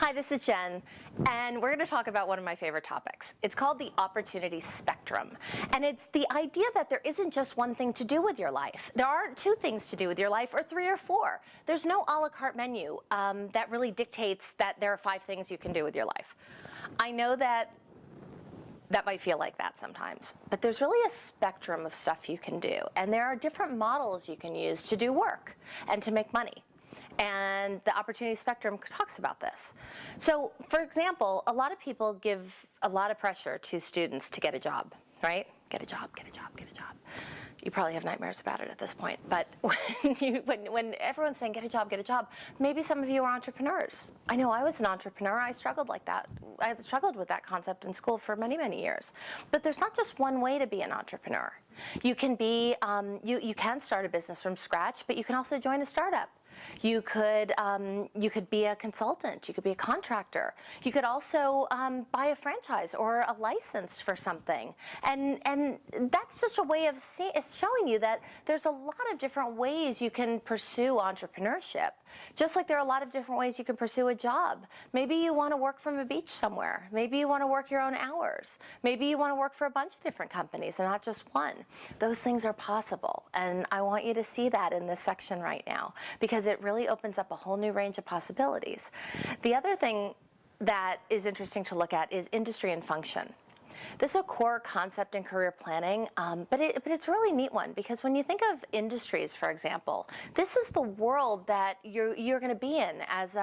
Hi, this is Jen, and we're going to talk about one of my favorite topics. It's called the opportunity spectrum, and it's the idea that there isn't just one thing to do with your life. There aren't two things to do with your life, or three or four. There's no a la carte menu that really dictates that there are 5 things you can do with your life. I know that might feel like that sometimes, but there's really a spectrum of stuff you can do, and there are different models you can use to do work and to make money. And the opportunity spectrum talks about this. So, for example, a lot of people give a lot of pressure to students to get a job, right? Get a job, get a job, get a job. You probably have nightmares about it at this point, but when everyone's saying get a job, maybe some of you are entrepreneurs. I know I was an entrepreneur. I struggled like that. I struggled with that concept in school for many, many years. But there's not just one way to be an entrepreneur. You can be, you can start a business from scratch, but you can also join a startup. You could be a consultant. You could be a contractor. You could also buy a franchise or a license for something, and that's just a way of showing you that there's a lot of different ways you can pursue entrepreneurship. Just like there are a lot of different ways you can pursue a job. Maybe you want to work from a beach somewhere. Maybe you want to work your own hours. Maybe you want to work for a bunch of different companies and not just one. Those things are possible, and I want you to see that in this section right now, because it really opens up a whole new range of possibilities. The other thing that is interesting to look at is industry and function. This is a core concept in career planning, but it's a really neat one, because when you think of industries, for example, this is the world that you're going to be in as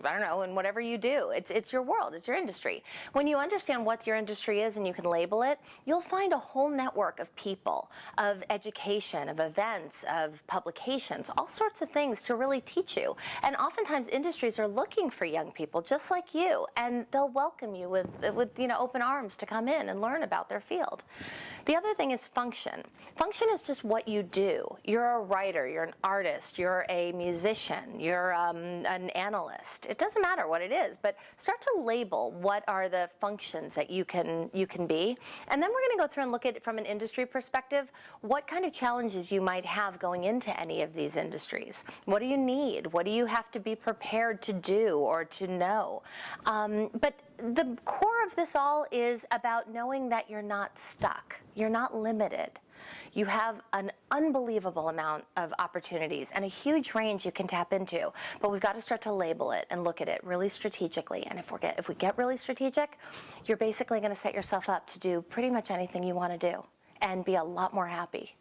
I don't know, in whatever you do. It's your world, it's your industry. When you understand what your industry is and you can label it, you'll find a whole network of people, of education, of events, of publications, all sorts of things to really teach you. And oftentimes industries are looking for young people just like you, and they'll welcome you with open arms to come in and learn about their field. The other thing is function. Function is just what you do. You're a writer, you're an artist, you're a musician, you're an analyst. It doesn't matter what it is, but start to label what are the functions that you can be. And then we're going to go through and look at it from an industry perspective, what kind of challenges you might have going into any of these industries. What do you need? What do you have to be prepared to do or to know? But the core of this all is about knowing that you're not stuck. You're not limited. You have an unbelievable amount of opportunities and a huge range you can tap into, but we've got to start to label it and look at it really strategically. And if we get really strategic, you're basically going to set yourself up to do pretty much anything you want to do and be a lot more happy.